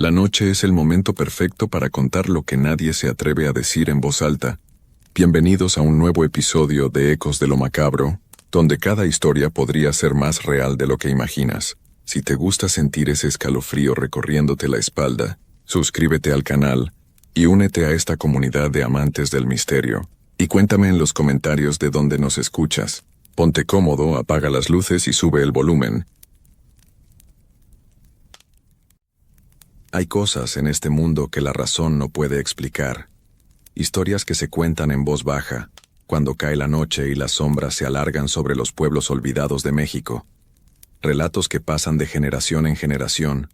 La noche es el momento perfecto para contar lo que nadie se atreve a decir en voz alta. Bienvenidos a un nuevo episodio de Ecos de lo Macabro, donde cada historia podría ser más real de lo que imaginas. Si te gusta sentir ese escalofrío recorriéndote la espalda, suscríbete al canal y únete a esta comunidad de amantes del misterio. Y cuéntame en los comentarios de dónde nos escuchas. Ponte cómodo, apaga las luces y sube el volumen. Hay cosas en este mundo que la razón no puede explicar. Historias que se cuentan en voz baja, cuando cae la noche y las sombras se alargan sobre los pueblos olvidados de México. Relatos que pasan de generación en generación,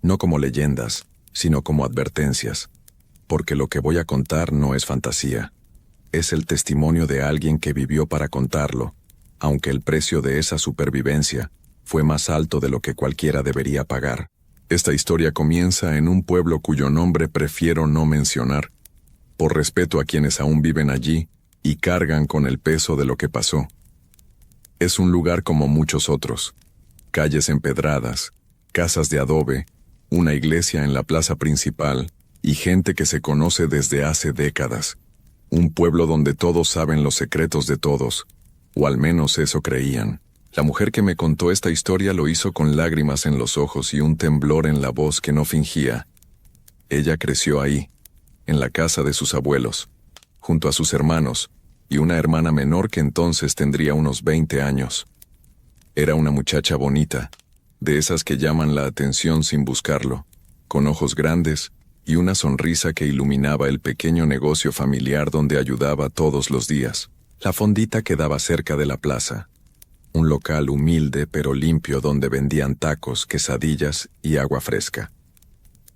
no como leyendas, sino como advertencias. Porque lo que voy a contar no es fantasía. Es el testimonio de alguien que vivió para contarlo, aunque el precio de esa supervivencia fue más alto de lo que cualquiera debería pagar. Esta historia comienza en un pueblo cuyo nombre prefiero no mencionar, por respeto a quienes aún viven allí y cargan con el peso de lo que pasó. Es un lugar como muchos otros. Calles empedradas, casas de adobe, una iglesia en la plaza principal y gente que se conoce desde hace décadas. Un pueblo donde todos saben los secretos de todos, o al menos eso creían. La mujer que me contó esta historia lo hizo con lágrimas en los ojos y un temblor en la voz que no fingía. Ella creció ahí, en la casa de sus abuelos, junto a sus hermanos, y una hermana menor que entonces tendría unos 20 años. Era una muchacha bonita, de esas que llaman la atención sin buscarlo, con ojos grandes y una sonrisa que iluminaba el pequeño negocio familiar donde ayudaba todos los días. La fondita quedaba cerca de la plaza. Un local humilde pero limpio donde vendían tacos, quesadillas y agua fresca.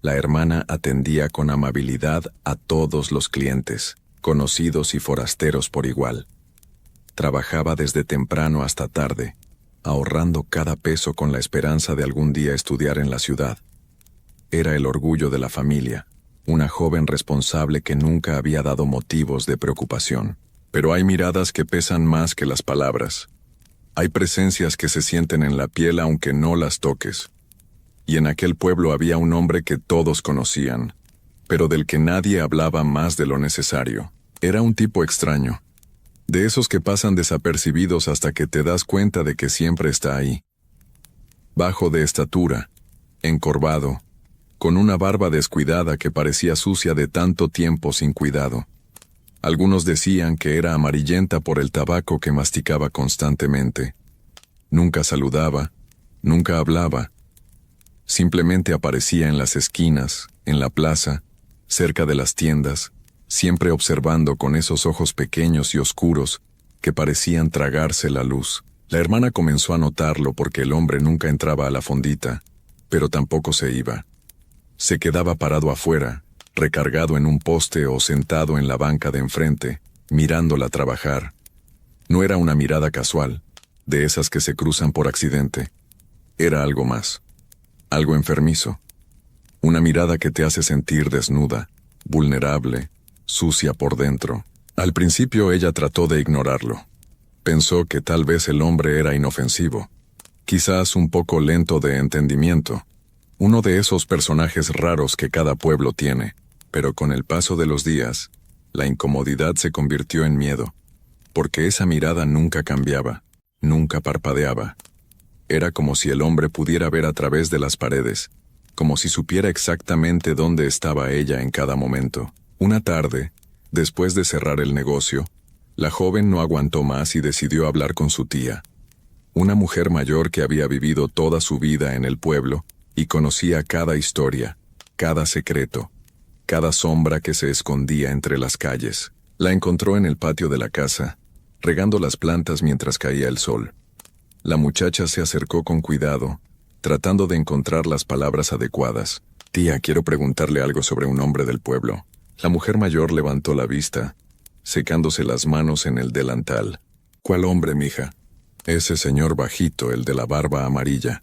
La hermana atendía con amabilidad a todos los clientes, conocidos y forasteros por igual. Trabajaba desde temprano hasta tarde, ahorrando cada peso con la esperanza de algún día estudiar en la ciudad. Era el orgullo de la familia, una joven responsable que nunca había dado motivos de preocupación. Pero hay miradas que pesan más que las palabras. Hay presencias que se sienten en la piel aunque no las toques. Y en aquel pueblo había un hombre que todos conocían, pero del que nadie hablaba más de lo necesario. Era un tipo extraño, de esos que pasan desapercibidos hasta que te das cuenta de que siempre está ahí. Bajo de estatura, encorvado, con una barba descuidada que parecía sucia de tanto tiempo sin cuidado. Algunos decían que era amarillenta por el tabaco que masticaba constantemente. Nunca saludaba, nunca hablaba. Simplemente aparecía en las esquinas, en la plaza, cerca de las tiendas, siempre observando con esos ojos pequeños y oscuros que parecían tragarse la luz. La hermana comenzó a notarlo porque el hombre nunca entraba a la fondita, pero tampoco se iba. Se quedaba parado afuera, recargado en un poste o sentado en la banca de enfrente, mirándola trabajar. No era una mirada casual, de esas que se cruzan por accidente. Era algo más, algo enfermizo. Una mirada que te hace sentir desnuda, vulnerable, sucia por dentro. Al principio ella trató de ignorarlo. Pensó que tal vez el hombre era inofensivo, quizás un poco lento de entendimiento, uno de esos personajes raros que cada pueblo tiene. Pero con el paso de los días, la incomodidad se convirtió en miedo, porque esa mirada nunca cambiaba, nunca parpadeaba. Era como si el hombre pudiera ver a través de las paredes, como si supiera exactamente dónde estaba ella en cada momento. Una tarde, después de cerrar el negocio, la joven no aguantó más y decidió hablar con su tía, una mujer mayor que había vivido toda su vida en el pueblo y conocía cada historia, cada secreto, cada sombra que se escondía entre las calles. La encontró en el patio de la casa, regando las plantas mientras caía el sol. La muchacha se acercó con cuidado, tratando de encontrar las palabras adecuadas. «Tía, quiero preguntarle algo sobre un hombre del pueblo». La mujer mayor levantó la vista, secándose las manos en el delantal. «¿Cuál hombre, mija?» «Ese señor bajito, el de la barba amarilla.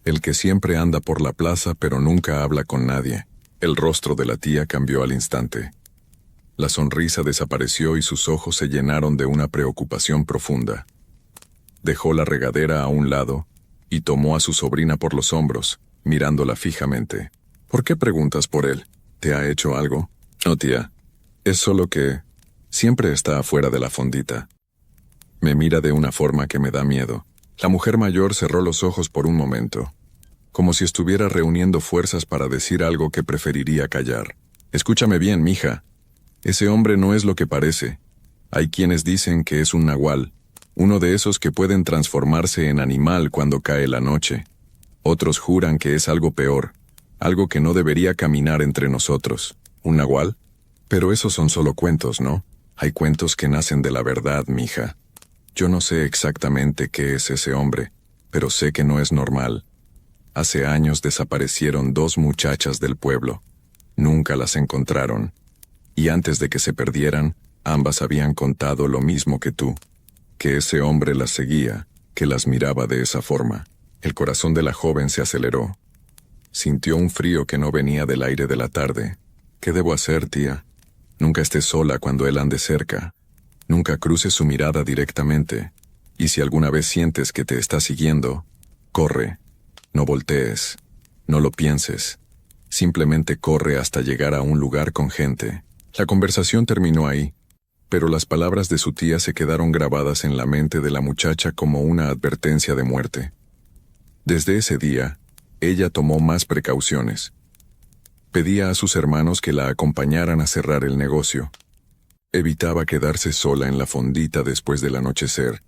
El que siempre anda por la plaza pero nunca habla con nadie». El rostro de la tía cambió al instante. La sonrisa desapareció y sus ojos se llenaron de una preocupación profunda. Dejó la regadera a un lado y tomó a su sobrina por los hombros, mirándola fijamente. ¿Por qué preguntas por él? ¿Te ha hecho algo? No, tía. Es solo que siempre está afuera de la fondita. Me mira de una forma que me da miedo. La mujer mayor cerró los ojos por un momento, como si estuviera reuniendo fuerzas para decir algo que preferiría callar. Escúchame bien, mija. Ese hombre no es lo que parece. Hay quienes dicen que es un nahual, uno de esos que pueden transformarse en animal cuando cae la noche. Otros juran que es algo peor, algo que no debería caminar entre nosotros. ¿Un nahual? Pero esos son solo cuentos, ¿no? Hay cuentos que nacen de la verdad, mija. Yo no sé exactamente qué es ese hombre, pero sé que no es normal. Hace años desaparecieron 2 muchachas del pueblo. Nunca las encontraron. Y antes de que se perdieran, ambas habían contado lo mismo que tú, que ese hombre las seguía, que las miraba de esa forma. El corazón de la joven se aceleró. Sintió un frío que no venía del aire de la tarde. ¿Qué debo hacer, tía? Nunca estés sola cuando él ande cerca. Nunca cruces su mirada directamente. Y si alguna vez sientes que te está siguiendo, corre. No voltees. No lo pienses. Simplemente corre hasta llegar a un lugar con gente. La conversación terminó ahí, pero las palabras de su tía se quedaron grabadas en la mente de la muchacha como una advertencia de muerte. Desde ese día, ella tomó más precauciones. Pedía a sus hermanos que la acompañaran a cerrar el negocio. Evitaba quedarse sola en la fondita después del anochecer,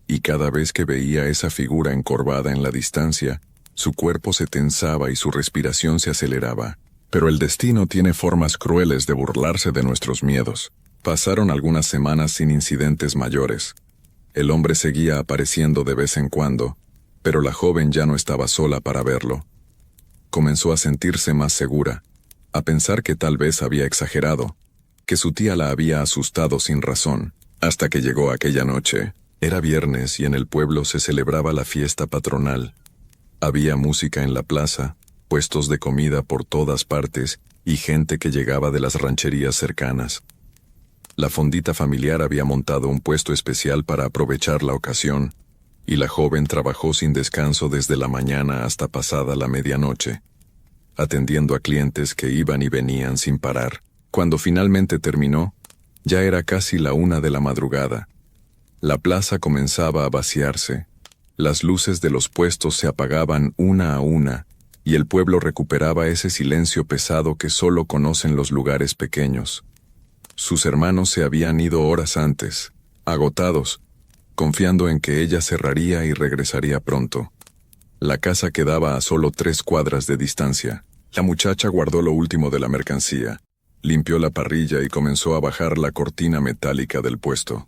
y cada vez que veía esa figura encorvada en la distancia, su cuerpo se tensaba y su respiración se aceleraba. Pero el destino tiene formas crueles de burlarse de nuestros miedos. Pasaron algunas semanas sin incidentes mayores. El hombre seguía apareciendo de vez en cuando, pero la joven ya no estaba sola para verlo. Comenzó a sentirse más segura, a pensar que tal vez había exagerado, que su tía la había asustado sin razón, hasta que llegó aquella noche. Era viernes y en el pueblo se celebraba la fiesta patronal. Había música en la plaza, puestos de comida por todas partes y gente que llegaba de las rancherías cercanas. La fondita familiar había montado un puesto especial para aprovechar la ocasión, y la joven trabajó sin descanso desde la mañana hasta pasada la medianoche, atendiendo a clientes que iban y venían sin parar. Cuando finalmente terminó, ya era casi la 1 de la madrugada. La plaza comenzaba a vaciarse, las luces de los puestos se apagaban una a una, y el pueblo recuperaba ese silencio pesado que solo conocen los lugares pequeños. Sus hermanos se habían ido horas antes, agotados, confiando en que ella cerraría y regresaría pronto. La casa quedaba a solo 3 cuadras de distancia. La muchacha guardó lo último de la mercancía, limpió la parrilla y comenzó a bajar la cortina metálica del puesto.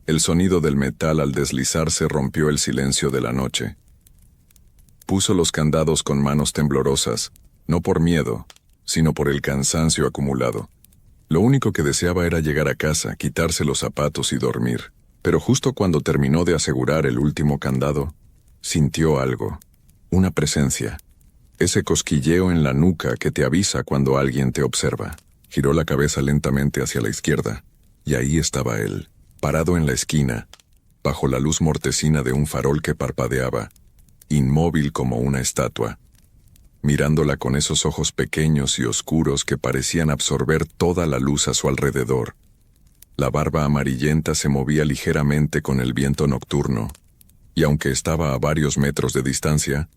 El sonido del metal al deslizarse rompió el silencio de la noche. Puso los candados con manos temblorosas, no por miedo, sino por el cansancio acumulado. Lo único que deseaba era llegar a casa, quitarse los zapatos y dormir. Pero justo cuando terminó de asegurar el último candado, sintió algo, una presencia. Ese cosquilleo en la nuca que te avisa cuando alguien te observa. Giró la cabeza lentamente hacia la izquierda, y ahí estaba él, parado en la esquina, bajo la luz mortecina de un farol que parpadeaba, inmóvil como una estatua, mirándola con esos ojos pequeños y oscuros que parecían absorber toda la luz a su alrededor. La barba amarillenta se movía ligeramente con el viento nocturno, y aunque estaba a varios metros de distancia,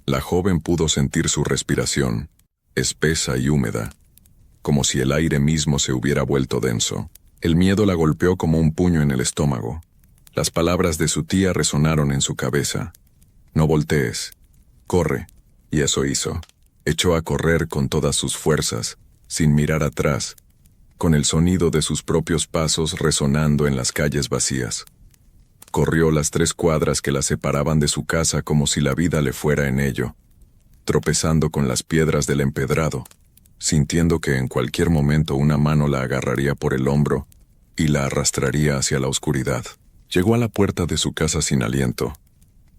la joven pudo sentir su respiración, espesa y húmeda, como si el aire mismo se hubiera vuelto denso. El miedo la golpeó como un puño en el estómago. Las palabras de su tía resonaron en su cabeza. No voltees. Corre. Y eso hizo. Echó a correr con todas sus fuerzas, sin mirar atrás, con el sonido de sus propios pasos resonando en las calles vacías. Corrió las 3 cuadras que la separaban de su casa como si la vida le fuera en ello, tropezando con las piedras del empedrado, sintiendo que en cualquier momento una mano la agarraría por el hombro y la arrastraría hacia la oscuridad. Llegó a la puerta de su casa sin aliento,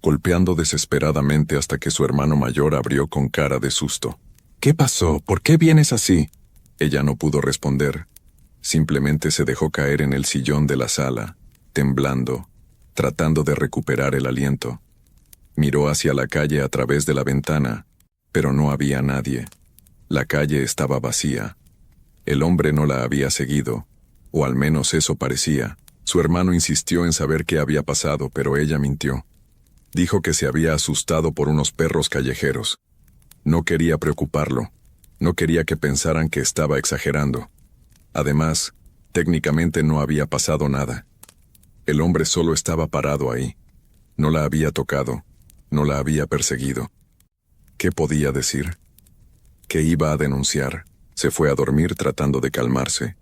golpeando desesperadamente hasta que su hermano mayor abrió con cara de susto. «¿Qué pasó? ¿Por qué vienes así?» Ella no pudo responder. Simplemente se dejó caer en el sillón de la sala, temblando, tratando de recuperar el aliento. Miró hacia la calle a través de la ventana, Pero no había nadie. La calle estaba vacía. El hombre no la había seguido, o al menos eso parecía. Su hermano insistió en saber qué había pasado, pero ella mintió. Dijo que se había asustado por unos perros callejeros. No quería preocuparlo. No quería que pensaran que estaba exagerando. Además, técnicamente no había pasado nada. El hombre solo estaba parado ahí. No la había tocado. No la había perseguido. ¿Qué podía decir? ¿Qué iba a denunciar? Se fue a dormir tratando de calmarse,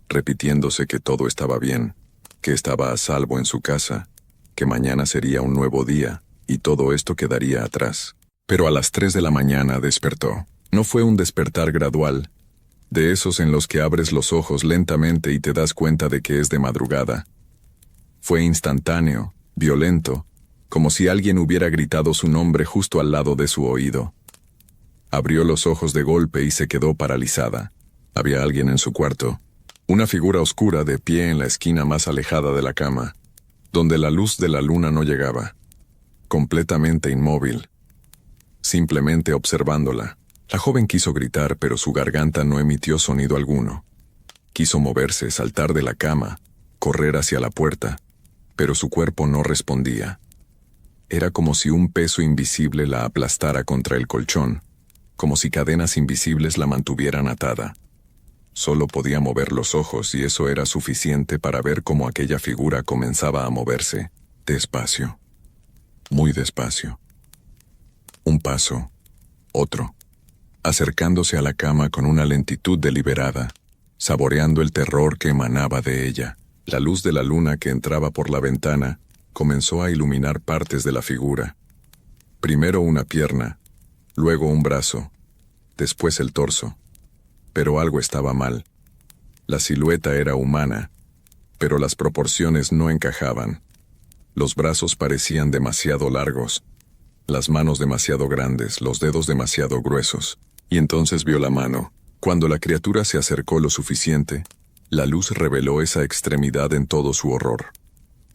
repitiéndose que todo estaba bien, que estaba a salvo en su casa, que mañana sería un nuevo día, y todo esto quedaría atrás. Pero a las 3 de la mañana despertó. No fue un despertar gradual, de esos en los que abres los ojos lentamente y te das cuenta de que es de madrugada. Fue instantáneo, violento, como si alguien hubiera gritado su nombre justo al lado de su oído. Abrió los ojos de golpe y se quedó paralizada. Había alguien en su cuarto, una figura oscura de pie en la esquina más alejada de la cama, donde la luz de la luna no llegaba. Completamente inmóvil, simplemente observándola. La joven quiso gritar, pero su garganta no emitió sonido alguno. Quiso moverse, saltar de la cama, correr hacia la puerta, pero su cuerpo no respondía. Era como si un peso invisible la aplastara contra el colchón, como si cadenas invisibles la mantuvieran atada. Solo podía mover los ojos y eso era suficiente para ver cómo aquella figura comenzaba a moverse, despacio, muy despacio. Un paso, otro, acercándose a la cama con una lentitud deliberada, saboreando el terror que emanaba de ella. La luz de la luna que entraba por la ventana comenzó a iluminar partes de la figura. Primero una pierna, luego un brazo, después el torso. Pero algo estaba mal. La silueta era humana, pero las proporciones no encajaban. Los brazos parecían demasiado largos, las manos demasiado grandes, los dedos demasiado gruesos. Y entonces vio la mano. Cuando la criatura se acercó lo suficiente, la luz reveló esa extremidad en todo su horror.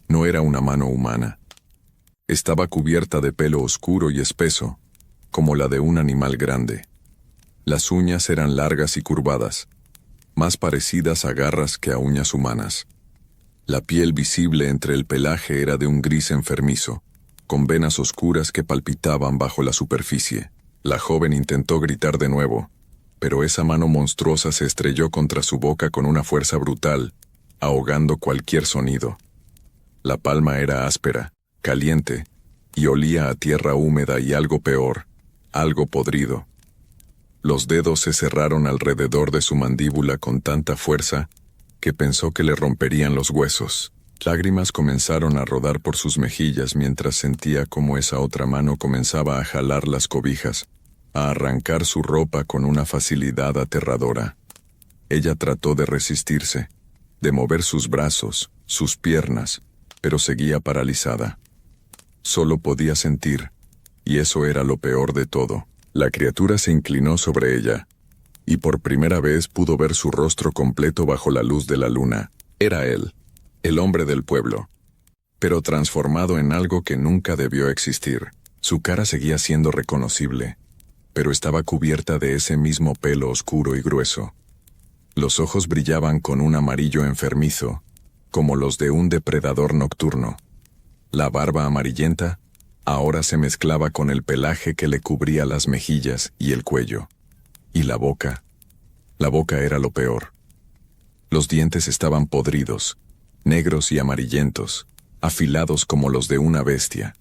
No era una mano humana. Estaba cubierta de pelo oscuro y espeso, como la de un animal grande. Las uñas eran largas y curvadas, más parecidas a garras que a uñas humanas. La piel visible entre el pelaje era de un gris enfermizo, con venas oscuras que palpitaban bajo la superficie. La joven intentó gritar de nuevo, pero esa mano monstruosa se estrelló contra su boca con una fuerza brutal, ahogando cualquier sonido. La palma era áspera, caliente, y olía a tierra húmeda y algo peor, algo podrido. Los dedos se cerraron alrededor de su mandíbula con tanta fuerza que pensó que le romperían los huesos. Lágrimas comenzaron a rodar por sus mejillas mientras sentía cómo esa otra mano comenzaba a jalar las cobijas, a arrancar su ropa con una facilidad aterradora. Ella trató de resistirse, de mover sus brazos, sus piernas, pero seguía paralizada. Solo podía sentir, y eso era lo peor de todo. La criatura se inclinó sobre ella, y por primera vez pudo ver su rostro completo bajo la luz de la luna. Era él, el hombre del pueblo, pero transformado en algo que nunca debió existir. Su cara seguía siendo reconocible, pero estaba cubierta de ese mismo pelo oscuro y grueso. Los ojos brillaban con un amarillo enfermizo, como los de un depredador nocturno. La barba amarillenta ahora se mezclaba con el pelaje que le cubría las mejillas y el cuello. Y la boca. La boca era lo peor. Los dientes estaban podridos, negros y amarillentos, afilados como los de una bestia.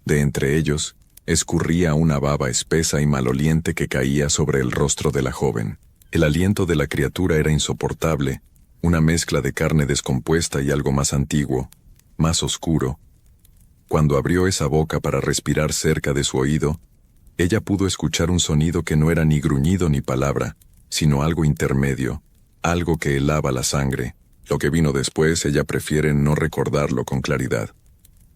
De entre ellos, escurría una baba espesa y maloliente que caía sobre el rostro de la joven. El aliento de la criatura era insoportable, una mezcla de carne descompuesta y algo más antiguo, más oscuro. Cuando abrió esa boca para respirar cerca de su oído, ella pudo escuchar un sonido que no era ni gruñido ni palabra, sino algo intermedio, algo que helaba la sangre. Lo que vino después ella prefiere no recordarlo con claridad.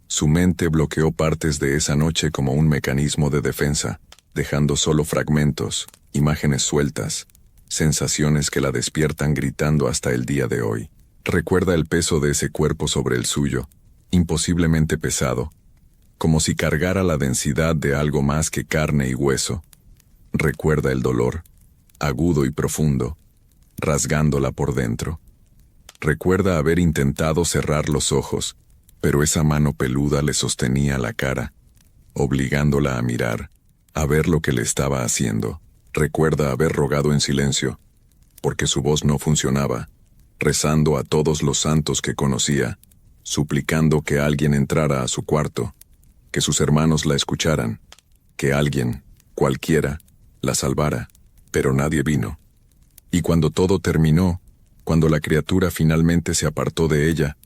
Su mente bloqueó partes de esa noche como un mecanismo de defensa, dejando solo fragmentos, imágenes sueltas, sensaciones que la despiertan gritando hasta el día de hoy. Recuerda el peso de ese cuerpo sobre el suyo, imposiblemente pesado, como si cargara la densidad de algo más que carne y hueso. Recuerda el dolor, agudo y profundo, rasgándola por dentro. Recuerda haber intentado cerrar los ojos, pero esa mano peluda le sostenía la cara, obligándola a mirar, a ver lo que le estaba haciendo. Recuerda haber rogado en silencio, porque su voz no funcionaba, rezando a todos los santos que conocía, suplicando que alguien entrara a su cuarto, que sus hermanos la escucharan, que alguien, cualquiera, la salvara, pero nadie vino. Y cuando todo terminó, cuando la criatura finalmente se apartó de ella,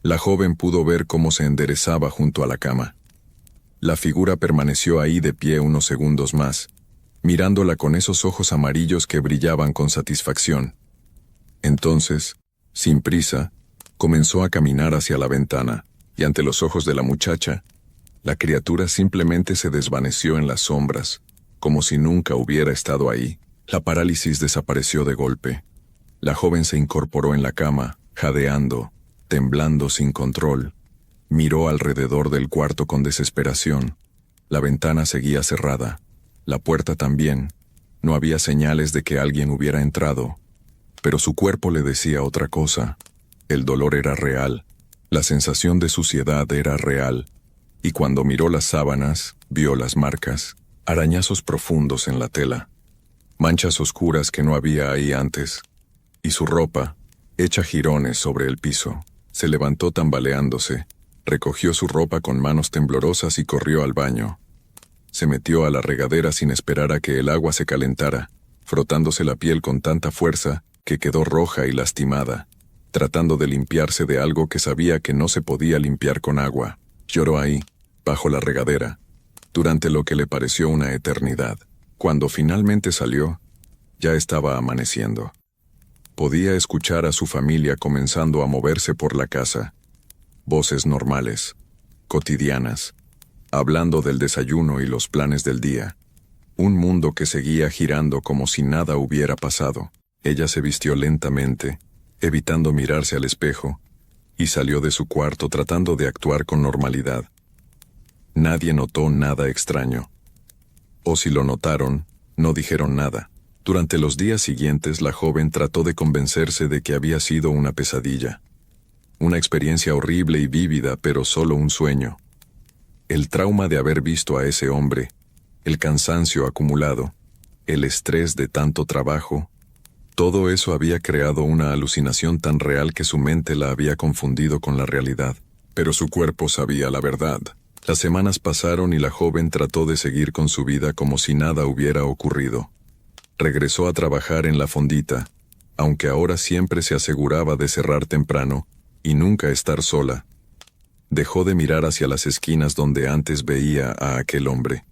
la joven pudo ver cómo se enderezaba junto a la cama. La figura permaneció ahí de pie unos segundos más, mirándola con esos ojos amarillos que brillaban con satisfacción. Entonces, sin prisa, comenzó a caminar hacia la ventana, y ante los ojos de la muchacha, la criatura simplemente se desvaneció en las sombras, como si nunca hubiera estado ahí. La parálisis desapareció de golpe. La joven se incorporó en la cama, jadeando, temblando sin control. Miró alrededor del cuarto con desesperación. La ventana seguía cerrada. La puerta también. No había señales de que alguien hubiera entrado. Pero su cuerpo le decía otra cosa. El dolor era real. La sensación de suciedad era real. Y cuando miró las sábanas, vio las marcas, arañazos profundos en la tela, manchas oscuras que no había ahí antes, y su ropa, hecha jirones sobre el piso. Se levantó tambaleándose, recogió su ropa con manos temblorosas y corrió al baño. Se metió a la regadera sin esperar a que el agua se calentara, frotándose la piel con tanta fuerza que quedó roja y lastimada, tratando de limpiarse de algo que sabía que no se podía limpiar con agua. Lloró ahí, bajo la regadera, durante lo que le pareció una eternidad. Cuando finalmente salió, ya estaba amaneciendo. Podía escuchar a su familia comenzando a moverse por la casa. Voces normales, cotidianas, hablando del desayuno y los planes del día. Un mundo que seguía girando como si nada hubiera pasado. Ella se vistió lentamente, evitando mirarse al espejo, y salió de su cuarto tratando de actuar con normalidad. Nadie notó nada extraño. O si lo notaron, no dijeron nada. Durante los días siguientes, la joven trató de convencerse de que había sido una pesadilla. Una experiencia horrible y vívida, pero solo un sueño. El trauma de haber visto a ese hombre, el cansancio acumulado, el estrés de tanto trabajo, todo eso había creado una alucinación tan real que su mente la había confundido con la realidad. Pero su cuerpo sabía la verdad. Las semanas pasaron y la joven trató de seguir con su vida como si nada hubiera ocurrido. Regresó a trabajar en la fondita, aunque ahora siempre se aseguraba de cerrar temprano y nunca estar sola. Dejó de mirar hacia las esquinas donde antes veía a aquel hombre.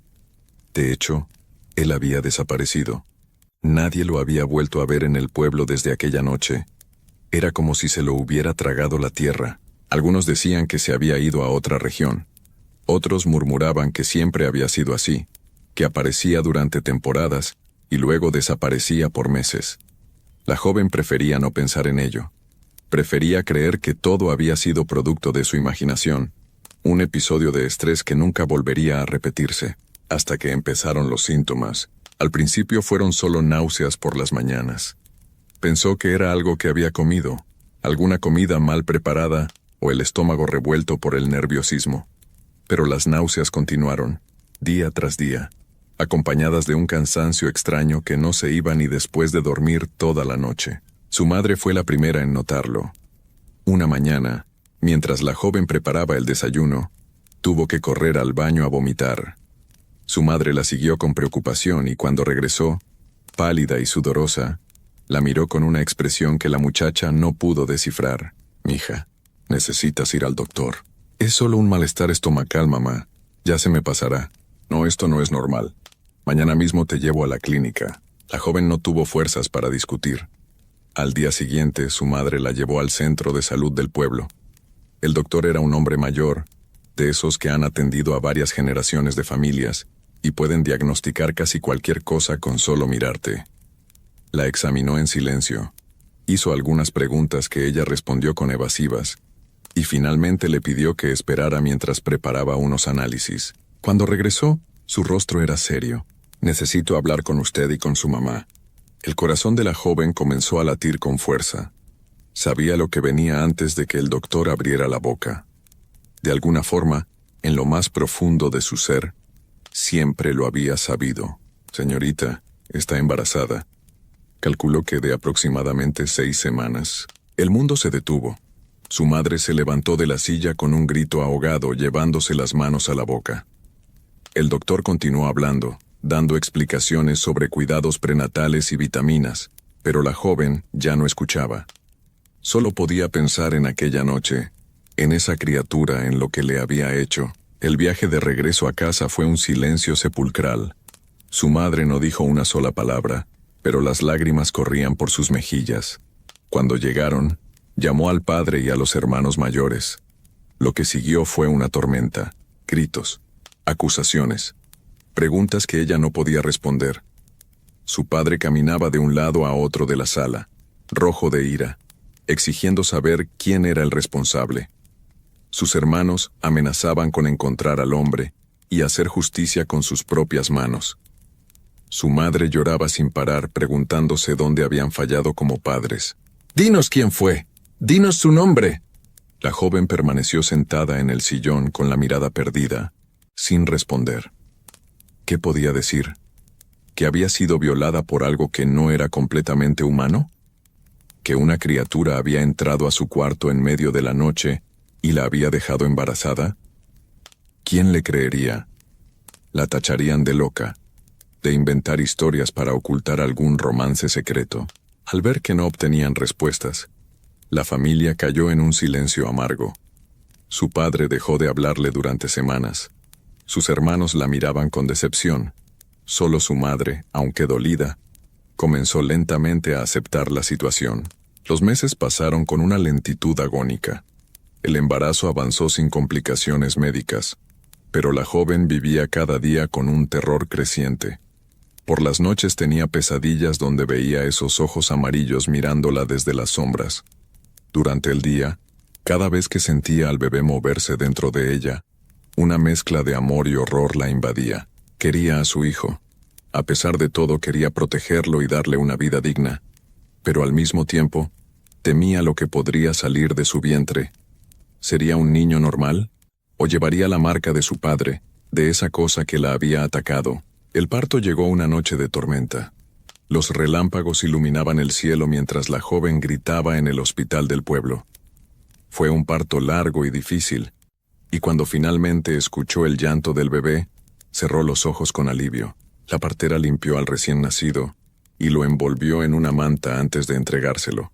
De hecho, él había desaparecido. Nadie lo había vuelto a ver en el pueblo desde aquella noche. Era como si se lo hubiera tragado la tierra. Algunos decían que se había ido a otra región. Otros murmuraban que siempre había sido así, que aparecía durante temporadas y luego desaparecía por meses. La joven prefería no pensar en ello. Prefería creer que todo había sido producto de su imaginación, un episodio de estrés que nunca volvería a repetirse, hasta que empezaron los síntomas. Al principio fueron solo náuseas por las mañanas. Pensó que era algo que había comido, alguna comida mal preparada o el estómago revuelto por el nerviosismo. Pero las náuseas continuaron, día tras día, acompañadas de un cansancio extraño que no se iba ni después de dormir toda la noche. Su madre fue la primera en notarlo. Una mañana, mientras la joven preparaba el desayuno, tuvo que correr al baño a vomitar. Su madre la siguió con preocupación y cuando regresó, pálida y sudorosa, la miró con una expresión que la muchacha no pudo descifrar. «Mija, necesitas ir al doctor». «Es solo un malestar estomacal, mamá. Ya se me pasará». «No, esto no es normal. Mañana mismo te llevo a la clínica». La joven no tuvo fuerzas para discutir. Al día siguiente, su madre la llevó al centro de salud del pueblo. El doctor era un hombre mayor, de esos que han atendido a varias generaciones de familias y pueden diagnosticar casi cualquier cosa con solo mirarte. La examinó en silencio, hizo algunas preguntas que ella respondió con evasivas, y finalmente le pidió que esperara mientras preparaba unos análisis. Cuando regresó, su rostro era serio, Necesito hablar con usted y con su mamá. El corazón de la joven comenzó a latir con fuerza. Sabía lo que venía antes de que el doctor abriera la boca. De alguna forma, en lo más profundo de su ser, siempre lo había sabido. Señorita, está embarazada. Calculó que de aproximadamente 6 semanas. El mundo se detuvo. Su madre se levantó de la silla con un grito ahogado, llevándose las manos a la boca. El doctor continuó hablando, dando explicaciones sobre cuidados prenatales y vitaminas, pero la joven ya no escuchaba. Solo podía pensar en aquella noche, en esa criatura, en lo que le había hecho. El viaje de regreso a casa fue un silencio sepulcral. Su madre no dijo una sola palabra, pero las lágrimas corrían por sus mejillas. Cuando llegaron, llamó al padre y a los hermanos mayores. Lo que siguió fue una tormenta, gritos, acusaciones, preguntas que ella no podía responder. Su padre caminaba de un lado a otro de la sala, rojo de ira, exigiendo saber quién era el responsable. Sus hermanos amenazaban con encontrar al hombre y hacer justicia con sus propias manos. Su madre lloraba sin parar, preguntándose dónde habían fallado como padres. «¡Dinos quién fue! ¡Dinos su nombre!». La joven permaneció sentada en el sillón con la mirada perdida, sin responder. ¿Qué podía decir? ¿Que había sido violada por algo que no era completamente humano? ¿Que una criatura había entrado a su cuarto en medio de la noche y la había dejado embarazada? ¿Quién le creería? La tacharían de loca, de inventar historias para ocultar algún romance secreto. Al ver que no obtenían respuestas, la familia cayó en un silencio amargo. Su padre dejó de hablarle durante semanas. Sus hermanos la miraban con decepción. Solo su madre, aunque dolida, comenzó lentamente a aceptar la situación. Los meses pasaron con una lentitud agónica. El embarazo avanzó sin complicaciones médicas, pero la joven vivía cada día con un terror creciente. Por las noches tenía pesadillas donde veía esos ojos amarillos mirándola desde las sombras. Durante el día, cada vez que sentía al bebé moverse dentro de ella, una mezcla de amor y horror la invadía. Quería a su hijo. A pesar de todo, quería protegerlo y darle una vida digna. Pero al mismo tiempo, temía lo que podría salir de su vientre. ¿Sería un niño normal? ¿O llevaría la marca de su padre, de esa cosa que la había atacado? El parto llegó una noche de tormenta. Los relámpagos iluminaban el cielo mientras la joven gritaba en el hospital del pueblo. Fue un parto largo y difícil, y cuando finalmente escuchó el llanto del bebé, cerró los ojos con alivio. La partera limpió al recién nacido y lo envolvió en una manta antes de entregárselo.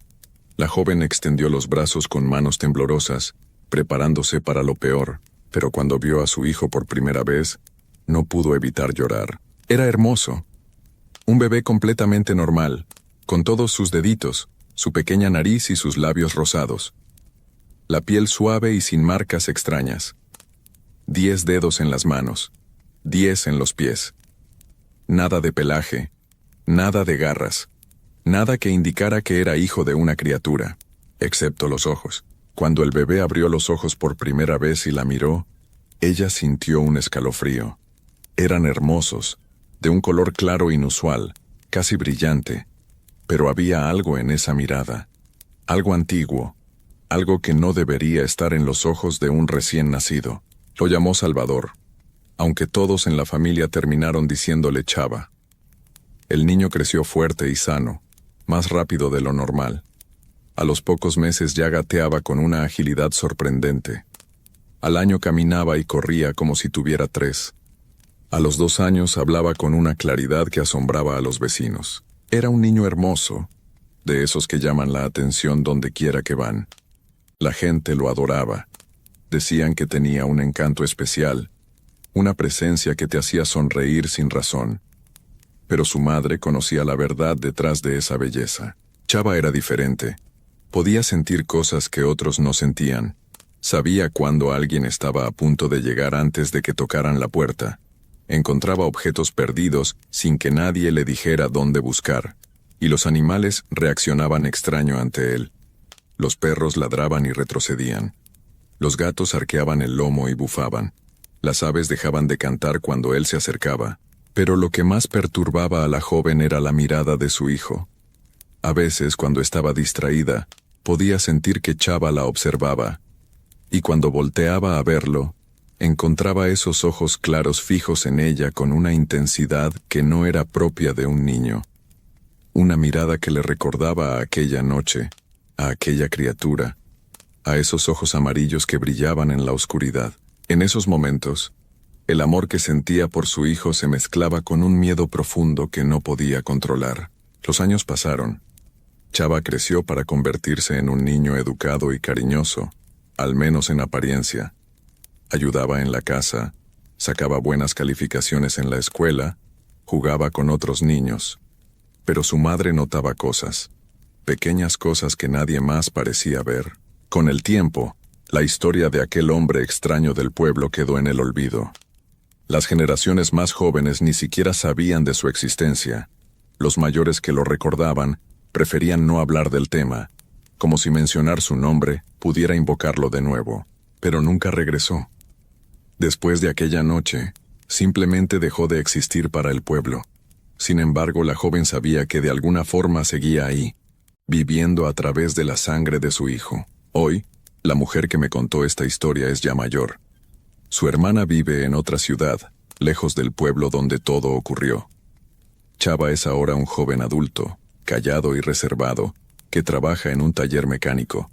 La joven extendió los brazos con manos temblorosas, preparándose para lo peor, pero cuando vio a su hijo por primera vez, no pudo evitar llorar. Era hermoso. Un bebé completamente normal, con todos sus deditos, su pequeña nariz y sus labios rosados. La piel suave y sin marcas extrañas. 10 dedos en las manos, 10 en los pies. Nada de pelaje, nada de garras, nada que indicara que era hijo de una criatura, excepto los ojos. Cuando el bebé abrió los ojos por primera vez y la miró, ella sintió un escalofrío. Eran hermosos, de un color claro inusual, casi brillante, pero había algo en esa mirada, algo antiguo, algo que no debería estar en los ojos de un recién nacido. Lo llamó Salvador, aunque todos en la familia terminaron diciéndole Chava. El niño creció fuerte y sano, más rápido de lo normal. A los pocos meses ya gateaba con una agilidad sorprendente. Al año caminaba y corría como si tuviera 3. A los 2 años hablaba con una claridad que asombraba a los vecinos. Era un niño hermoso, de esos que llaman la atención donde quiera que van. La gente lo adoraba. Decían que tenía un encanto especial, una presencia que te hacía sonreír sin razón. Pero su madre conocía la verdad detrás de esa belleza. Chava era diferente. Podía sentir cosas que otros no sentían. Sabía cuando alguien estaba a punto de llegar antes de que tocaran la puerta. Encontraba objetos perdidos sin que nadie le dijera dónde buscar, y los animales reaccionaban extraño ante él. Los perros ladraban y retrocedían. Los gatos arqueaban el lomo y bufaban. Las aves dejaban de cantar cuando él se acercaba, Pero lo que más perturbaba a la joven era la mirada de su hijo. A veces, cuando estaba distraída, podía sentir que Chava la observaba, y cuando volteaba a verlo, encontraba esos ojos claros fijos en ella con una intensidad que no era propia de un niño. Una mirada que le recordaba a aquella noche, a aquella criatura, a esos ojos amarillos que brillaban en la oscuridad. En esos momentos, el amor que sentía por su hijo se mezclaba con un miedo profundo que no podía controlar. Los años pasaron. Chava creció para convertirse en un niño educado y cariñoso, al menos en apariencia. Ayudaba en la casa, sacaba buenas calificaciones en la escuela, jugaba con otros niños. Pero su madre notaba cosas, pequeñas cosas que nadie más parecía ver. Con el tiempo, la historia de aquel hombre extraño del pueblo quedó en el olvido. Las generaciones más jóvenes ni siquiera sabían de su existencia. Los mayores que lo recordaban preferían no hablar del tema, como si mencionar su nombre pudiera invocarlo de nuevo. Pero nunca regresó. Después de aquella noche, simplemente dejó de existir para el pueblo. Sin embargo, la joven sabía que de alguna forma seguía ahí, viviendo a través de la sangre de su hijo. Hoy, la mujer que me contó esta historia es ya mayor. Su hermana vive en otra ciudad, lejos del pueblo donde todo ocurrió. Chava es ahora un joven adulto, callado y reservado, que trabaja en un taller mecánico.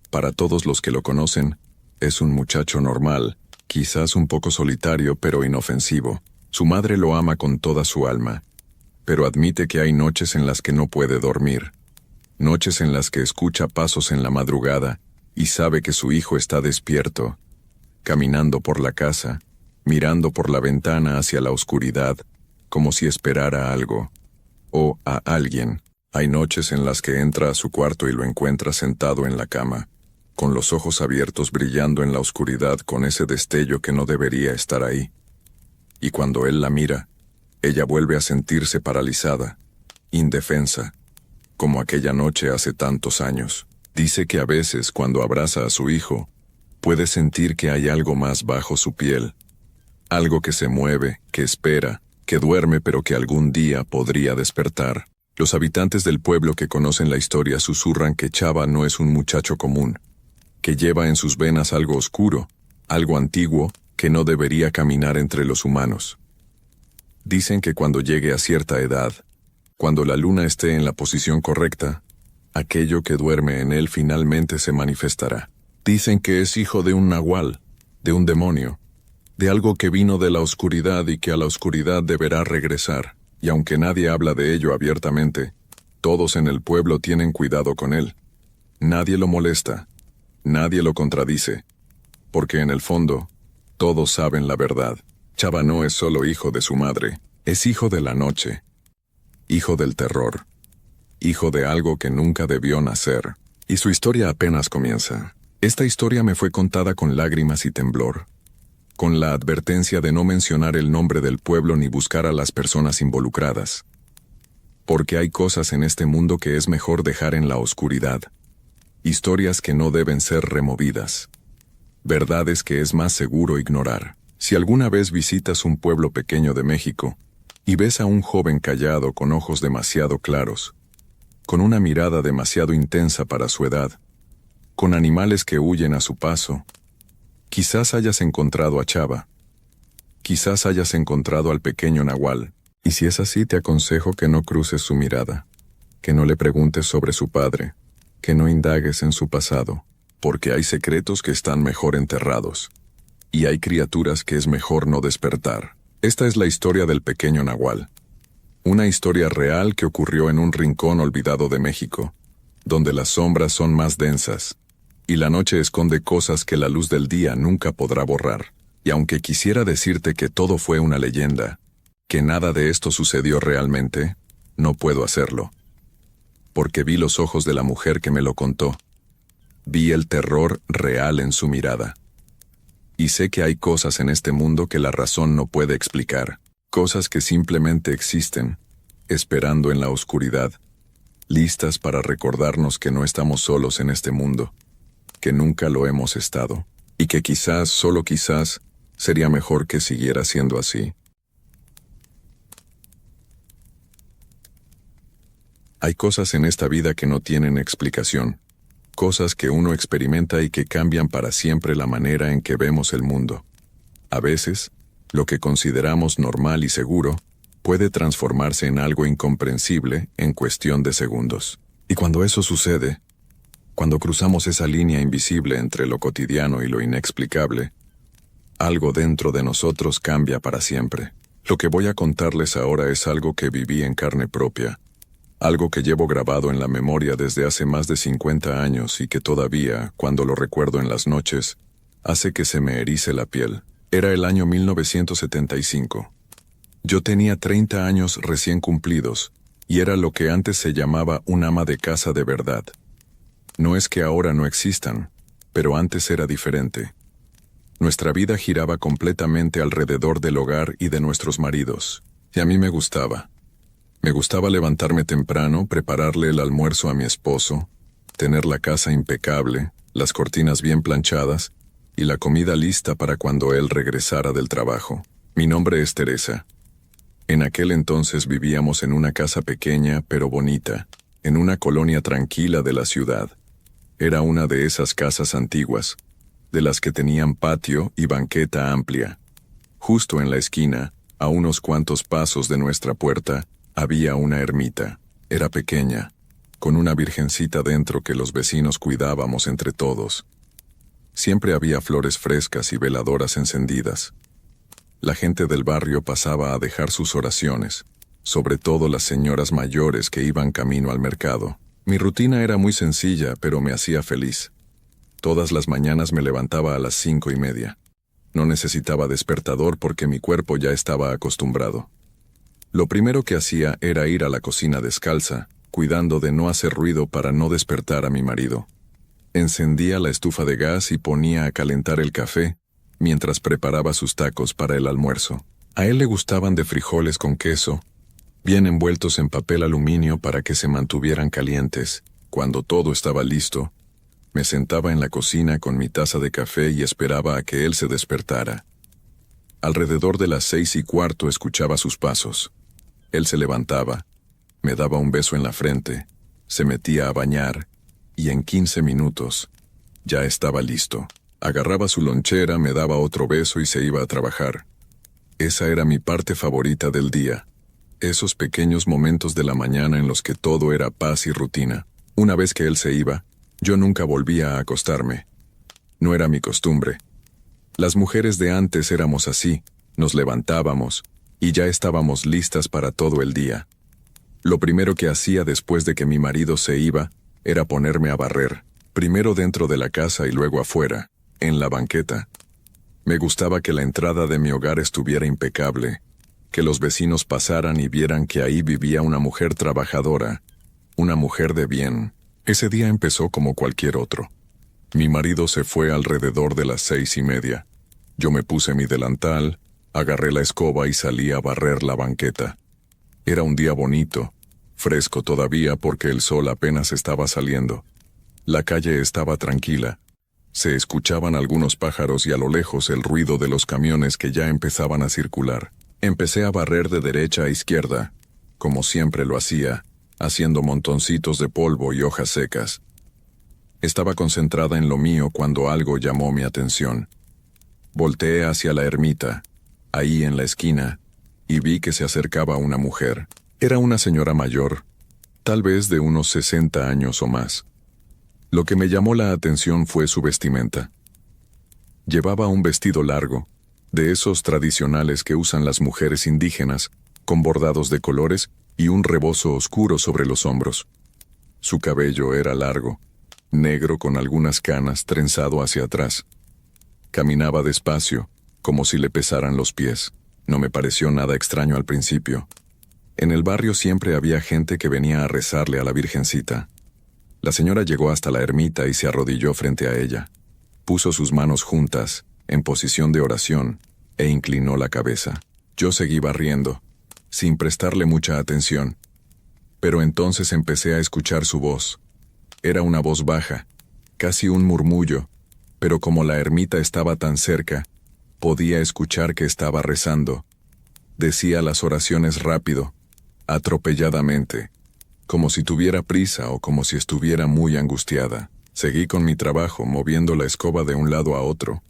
Para todos los que lo conocen, es un muchacho normal, quizás un poco solitario pero inofensivo. Su madre lo ama con toda su alma, pero admite que hay noches en las que no puede dormir, noches en las que escucha pasos en la madrugada y sabe que su hijo está despierto, caminando por la casa, mirando por la ventana hacia la oscuridad, como si esperara algo, o a alguien. Hay noches en las que entra a su cuarto y lo encuentra sentado en la cama, con los ojos abiertos brillando en la oscuridad con ese destello que no debería estar ahí. Y cuando él la mira, ella vuelve a sentirse paralizada, indefensa, como aquella noche hace tantos años. Dice que a veces, cuando abraza a su hijo, puede sentir que hay algo más bajo su piel, algo que se mueve, que espera, que duerme pero que algún día podría despertar. Los habitantes del pueblo que conocen la historia susurran que Chava no es un muchacho común, que lleva en sus venas algo oscuro, algo antiguo, que no debería caminar entre los humanos. Dicen que cuando llegue a cierta edad, cuando la luna esté en la posición correcta, aquello que duerme en él finalmente se manifestará. Dicen que es hijo de un nahual, de un demonio, de algo que vino de la oscuridad y que a la oscuridad deberá regresar, y aunque nadie habla de ello abiertamente, todos en el pueblo tienen cuidado con él. Nadie lo molesta, nadie lo contradice, porque en el fondo, todos saben la verdad. Chava no es solo hijo de su madre, es hijo de la noche, hijo del terror, hijo de algo que nunca debió nacer, y su historia apenas comienza. Esta historia me fue contada con lágrimas y temblor, con la advertencia de no mencionar el nombre del pueblo ni buscar a las personas involucradas. Porque hay cosas en este mundo que es mejor dejar en la oscuridad, historias que no deben ser removidas, verdades que es más seguro ignorar. Si alguna vez visitas un pueblo pequeño de México y ves a un joven callado con ojos demasiado claros, con una mirada demasiado intensa para su edad, con animales que huyen a su paso, quizás hayas encontrado a Chava, quizás hayas encontrado al pequeño nahual, y si es así te aconsejo que no cruces su mirada, que no le preguntes sobre su padre, que no indagues en su pasado, porque hay secretos que están mejor enterrados, y hay criaturas que es mejor no despertar. Esta es la historia del pequeño nahual. Una historia real que ocurrió en un rincón olvidado de México, donde las sombras son más densas, y la noche esconde cosas que la luz del día nunca podrá borrar. Y aunque quisiera decirte que todo fue una leyenda, que nada de esto sucedió realmente, no puedo hacerlo. Porque vi los ojos de la mujer que me lo contó. Vi el terror real en su mirada. Y sé que hay cosas en este mundo que la razón no puede explicar, cosas que simplemente existen, esperando en la oscuridad, listas para recordarnos que no estamos solos en este mundo, que nunca lo hemos estado, y que quizás, solo quizás, sería mejor que siguiera siendo así. Hay cosas en esta vida que no tienen explicación, cosas que uno experimenta y que cambian para siempre la manera en que vemos el mundo. A veces, lo que consideramos normal y seguro puede transformarse en algo incomprensible en cuestión de segundos. Y cuando eso sucede, cuando cruzamos esa línea invisible entre lo cotidiano y lo inexplicable, algo dentro de nosotros cambia para siempre. Lo que voy a contarles ahora es algo que viví en carne propia, algo que llevo grabado en la memoria desde hace más de 50 años y que todavía, cuando lo recuerdo en las noches, hace que se me erice la piel. Era el año 1975. Yo tenía 30 años recién cumplidos, y era lo que antes se llamaba un ama de casa de verdad. No es que ahora no existan, pero antes era diferente. Nuestra vida giraba completamente alrededor del hogar y de nuestros maridos, y a mí me gustaba. Me gustaba levantarme temprano, prepararle el almuerzo a mi esposo, tener la casa impecable, las cortinas bien planchadas, y la comida lista para cuando él regresara del trabajo. Mi nombre es Teresa. En aquel entonces vivíamos en una casa pequeña pero bonita, en una colonia tranquila de la ciudad. Era una de esas casas antiguas, de las que tenían patio y banqueta amplia. Justo en la esquina, a unos cuantos pasos de nuestra puerta, había una ermita. Era pequeña, con una virgencita dentro que los vecinos cuidábamos entre todos. Siempre había flores frescas y veladoras encendidas. La gente del barrio pasaba a dejar sus oraciones, sobre todo las señoras mayores que iban camino al mercado. Mi rutina era muy sencilla, pero me hacía feliz. Todas las mañanas me levantaba a las 5:30. No necesitaba despertador porque mi cuerpo ya estaba acostumbrado. Lo primero que hacía era ir a la cocina descalza, cuidando de no hacer ruido para no despertar a mi marido. Encendía la estufa de gas y ponía a calentar el café, mientras preparaba sus tacos para el almuerzo. A él le gustaban de frijoles con queso, bien envueltos en papel aluminio para que se mantuvieran calientes. Cuando todo estaba listo, me sentaba en la cocina con mi taza de café y esperaba a que él se despertara. Alrededor de las 6:15 escuchaba sus pasos. Él se levantaba, me daba un beso en la frente, se metía a bañar, y en 15 minutos ya estaba listo. Agarraba su lonchera, me daba otro beso y se iba a trabajar. Esa era mi parte favorita del día. Esos pequeños momentos de la mañana en los que todo era paz y rutina. Una vez que él se iba, yo nunca volvía a acostarme. No era mi costumbre. Las mujeres de antes éramos así, nos levantábamos, y ya estábamos listas para todo el día. Lo primero que hacía después de que mi marido se iba, era ponerme a barrer, primero dentro de la casa y luego afuera, en la banqueta. Me gustaba que la entrada de mi hogar estuviera impecable, que los vecinos pasaran y vieran que ahí vivía una mujer trabajadora, una mujer de bien. Ese día empezó como cualquier otro. Mi marido se fue alrededor de las 6:30. Yo me puse mi delantal, agarré la escoba y salí a barrer la banqueta. Era un día bonito, fresco todavía porque el sol apenas estaba saliendo. La calle estaba tranquila. Se escuchaban algunos pájaros y a lo lejos el ruido de los camiones que ya empezaban a circular. Empecé a barrer de derecha a izquierda, como siempre lo hacía, haciendo montoncitos de polvo y hojas secas. Estaba concentrada en lo mío cuando algo llamó mi atención. Volteé hacia la ermita, ahí en la esquina, y vi que se acercaba una mujer. Era una señora mayor, tal vez de unos 60 años o más. Lo que me llamó la atención fue su vestimenta. Llevaba un vestido largo, de esos tradicionales que usan las mujeres indígenas, con bordados de colores y un rebozo oscuro sobre los hombros. Su cabello era largo, negro con algunas canas trenzado hacia atrás. Caminaba despacio, como si le pesaran los pies. No me pareció nada extraño al principio. En el barrio siempre había gente que venía a rezarle a la Virgencita. La señora llegó hasta la ermita y se arrodilló frente a ella. Puso sus manos juntas, en posición de oración, e inclinó la cabeza. Yo seguí barriendo, sin prestarle mucha atención. Pero entonces empecé a escuchar su voz. Era una voz baja, casi un murmullo, pero como la ermita estaba tan cerca, podía escuchar que estaba rezando. Decía las oraciones rápido, atropelladamente. como si tuviera prisa o como si estuviera muy angustiada. Seguí con mi trabajo, moviendo la escoba de un lado a otro.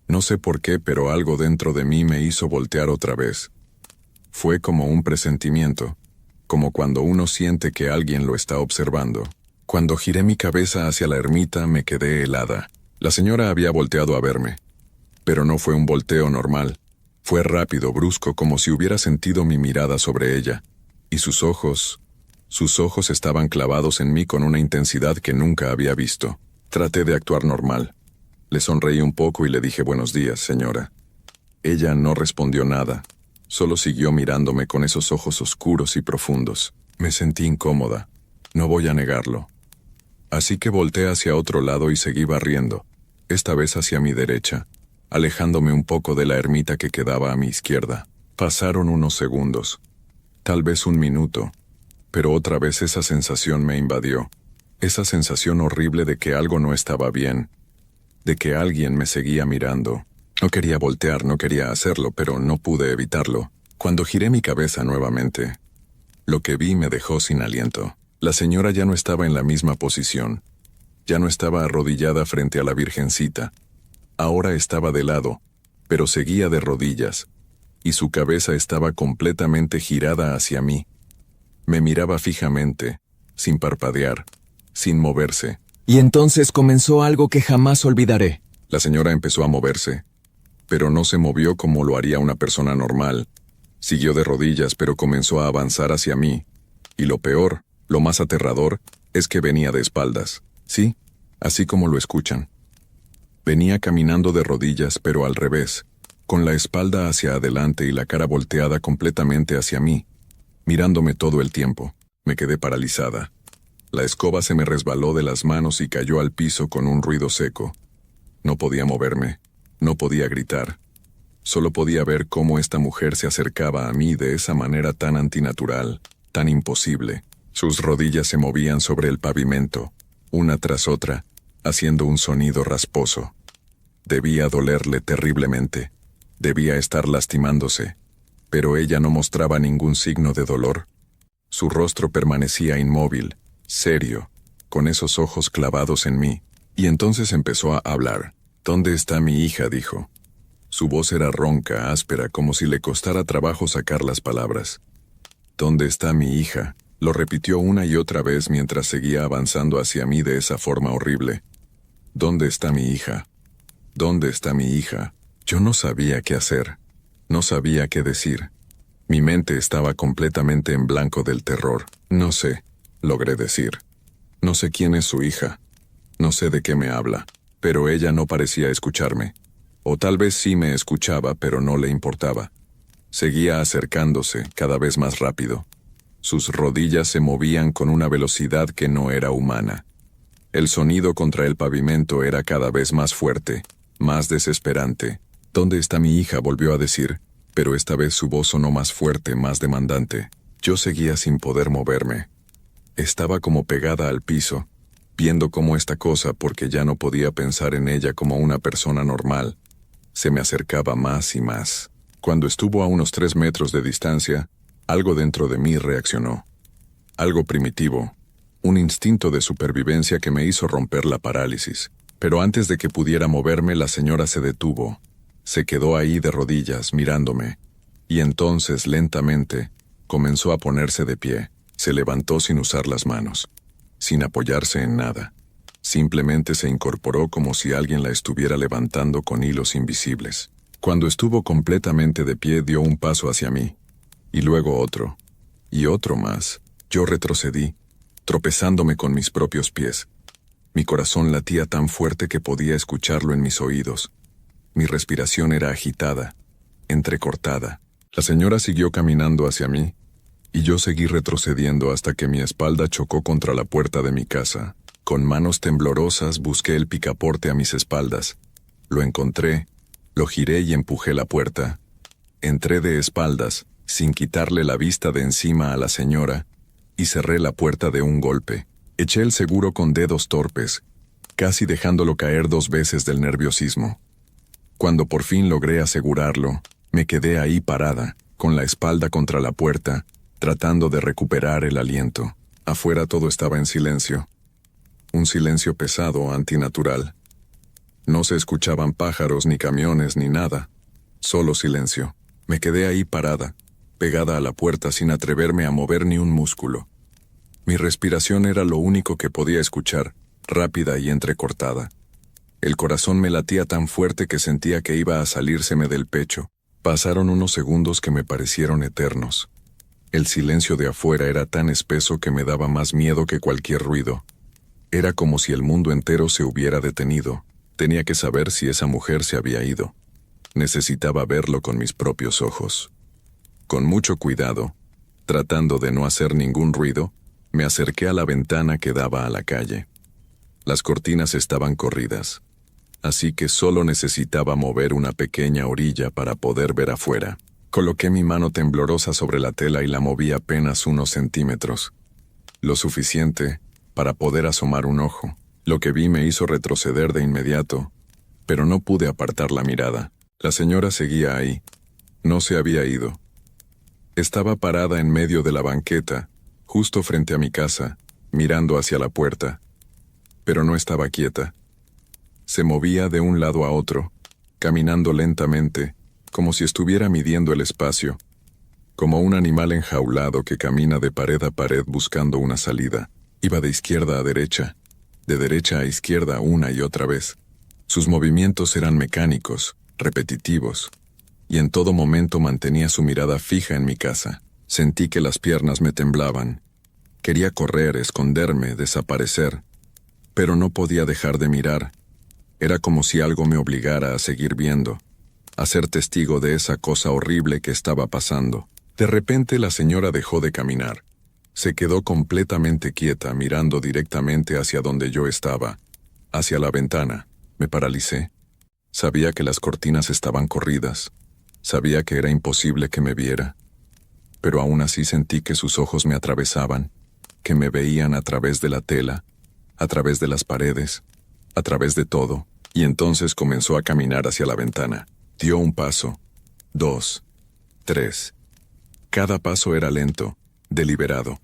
No sé por qué, pero algo dentro de mí me hizo voltear otra vez. Fue como un presentimiento, como cuando uno siente que alguien lo está observando. Cuando giré mi cabeza hacia la ermita, me quedé helada. La señora había volteado a verme, pero no fue un volteo normal. Fue rápido, brusco, como si hubiera sentido mi mirada sobre ella. Y sus ojos estaban clavados en mí con una intensidad que nunca había visto. Traté de actuar normal. Le sonreí un poco y le dije buenos días, señora. Ella no respondió nada, solo siguió mirándome con esos ojos oscuros y profundos. Me sentí incómoda, no voy a negarlo. Así que volteé hacia otro lado y seguí barriendo, esta vez hacia mi derecha, alejándome un poco de la ermita que quedaba a mi izquierda. Pasaron unos segundos, tal vez un minuto, pero otra vez esa sensación me invadió, esa sensación horrible de que algo no estaba bien, de que alguien me seguía mirando. No quería voltear, no quería hacerlo, pero no pude evitarlo. Cuando giré mi cabeza nuevamente, lo que vi me dejó sin aliento. La señora ya no estaba en la misma posición. Ya no estaba arrodillada frente a la Virgencita. Ahora estaba de lado, pero seguía de rodillas, y su cabeza estaba completamente girada hacia mí. Me miraba fijamente, sin parpadear, sin moverse. Y entonces comenzó algo que jamás olvidaré. La señora empezó a moverse, pero no se movió como lo haría una persona normal. Siguió de rodillas, pero comenzó a avanzar hacia mí. Y lo peor, lo más aterrador, es que venía de espaldas. Sí, así como lo escuchan. Venía caminando de rodillas, pero al revés, con la espalda hacia adelante y la cara volteada completamente hacia mí, mirándome todo el tiempo. Me quedé paralizada. La escoba se me resbaló de las manos y cayó al piso con un ruido seco. No podía moverme, no podía gritar. Solo podía ver cómo esta mujer se acercaba a mí de esa manera tan antinatural, tan imposible. Sus rodillas se movían sobre el pavimento, una tras otra, haciendo un sonido rasposo. Debía dolerle terriblemente. Debía estar lastimándose, pero ella no mostraba ningún signo de dolor. Su rostro permanecía inmóvil, serio, con esos ojos clavados en mí. Y entonces empezó a hablar. «¿Dónde está mi hija?», dijo. Su voz era ronca, áspera, como si le costara trabajo sacar las palabras. «¿Dónde está mi hija?», lo repitió una y otra vez mientras seguía avanzando hacia mí de esa forma horrible. «¿Dónde está mi hija? ¿Dónde está mi hija?». Yo no sabía qué hacer. No sabía qué decir. Mi mente estaba completamente en blanco del terror. «No sé», logré decir. «No sé quién es su hija. No sé de qué me habla». Pero ella no parecía escucharme. O tal vez sí me escuchaba, pero no le importaba. Seguía acercándose, cada vez más rápido. Sus rodillas se movían con una velocidad que no era humana. El sonido contra el pavimento era cada vez más fuerte, más desesperante. «¿Dónde está mi hija?», volvió a decir, pero esta vez su voz sonó más fuerte, más demandante. Yo seguía sin poder moverme. Estaba como pegada al piso, viendo cómo esta cosa, porque ya no podía pensar en ella como una persona normal, se me acercaba más y más. Cuando estuvo a unos 3 metros de distancia, algo dentro de mí reaccionó. Algo primitivo, un instinto de supervivencia que me hizo romper la parálisis. Pero antes de que pudiera moverme, la señora se detuvo. Se quedó ahí de rodillas, mirándome. Y entonces, lentamente, comenzó a ponerse de pie. Se levantó sin usar las manos, sin apoyarse en nada. Simplemente se incorporó como si alguien la estuviera levantando con hilos invisibles. Cuando estuvo completamente de pie, dio un paso hacia mí, y luego otro, y otro más. Yo retrocedí, tropezándome con mis propios pies. Mi corazón latía tan fuerte que podía escucharlo en mis oídos. Mi respiración era agitada, entrecortada. La señora siguió caminando hacia mí, y yo seguí retrocediendo hasta que mi espalda chocó contra la puerta de mi casa. Con manos temblorosas busqué el picaporte a mis espaldas. Lo encontré, lo giré y empujé la puerta. Entré de espaldas, sin quitarle la vista de encima a la señora, y cerré la puerta de un golpe. Eché el seguro con dedos torpes, casi dejándolo caer 2 veces del nerviosismo. Cuando por fin logré asegurarlo, me quedé ahí parada, con la espalda contra la puerta, tratando de recuperar el aliento. Afuera todo estaba en silencio. Un silencio pesado, antinatural. No se escuchaban pájaros, ni camiones, ni nada. Solo silencio. Me quedé ahí parada, pegada a la puerta sin atreverme a mover ni un músculo. Mi respiración era lo único que podía escuchar, rápida y entrecortada. El corazón me latía tan fuerte que sentía que iba a salírseme del pecho. Pasaron unos segundos que me parecieron eternos. El silencio de afuera era tan espeso que me daba más miedo que cualquier ruido. Era como si el mundo entero se hubiera detenido. Tenía que saber si esa mujer se había ido. Necesitaba verlo con mis propios ojos. Con mucho cuidado, tratando de no hacer ningún ruido, me acerqué a la ventana que daba a la calle. Las cortinas estaban corridas, así que solo necesitaba mover una pequeña orilla para poder ver afuera. Coloqué mi mano temblorosa sobre la tela y la moví apenas unos centímetros. Lo suficiente para poder asomar un ojo. Lo que vi me hizo retroceder de inmediato, pero no pude apartar la mirada. La señora seguía ahí. No se había ido. Estaba parada en medio de la banqueta, justo frente a mi casa, mirando hacia la puerta. Pero no estaba quieta. Se movía de un lado a otro, caminando lentamente, como si estuviera midiendo el espacio, como un animal enjaulado que camina de pared a pared buscando una salida. Iba de izquierda a derecha, de derecha a izquierda una y otra vez. Sus movimientos eran mecánicos, repetitivos, y en todo momento mantenía su mirada fija en mi casa. Sentí que las piernas me temblaban. Quería correr, esconderme, desaparecer, pero no podía dejar de mirar. Era como si algo me obligara a seguir viendo, a ser testigo de esa cosa horrible que estaba pasando. De repente la señora dejó de caminar. Se quedó completamente quieta, mirando directamente hacia donde yo estaba, hacia la ventana. Me paralicé. Sabía que las cortinas estaban corridas. Sabía que era imposible que me viera. Pero aún así sentí que sus ojos me atravesaban, que me veían a través de la tela, a través de las paredes, a través de todo, y entonces comenzó a caminar hacia la ventana. Dio un paso, 2, 3. Cada paso era lento, deliberado.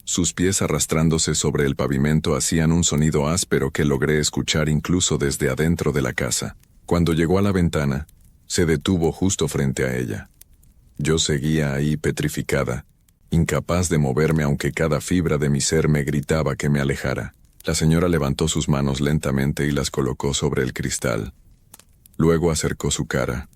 Sus pies arrastrándose sobre el pavimento hacían un sonido áspero que logré escuchar incluso desde adentro de la casa. Cuando llegó a la ventana, se detuvo justo frente a ella. Yo seguía ahí petrificada, incapaz de moverme aunque cada fibra de mi ser me gritaba que me alejara. La señora levantó sus manos lentamente y las colocó sobre el cristal. Luego acercó su cara.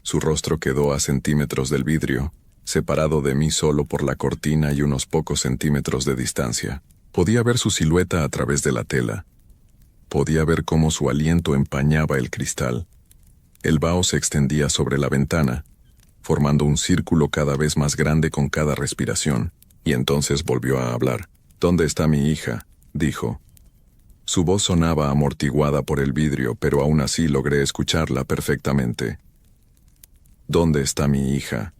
Su rostro quedó a centímetros del vidrio, separado de mí solo por la cortina y unos pocos centímetros de distancia. Podía ver su silueta a través de la tela. Podía ver cómo su aliento empañaba el cristal. El vaho se extendía sobre la ventana, formando un círculo cada vez más grande con cada respiración, y entonces volvió a hablar. «¿Dónde está mi hija?», dijo. Su voz sonaba amortiguada por el vidrio, pero aún así logré escucharla perfectamente. «¿Dónde está mi hija?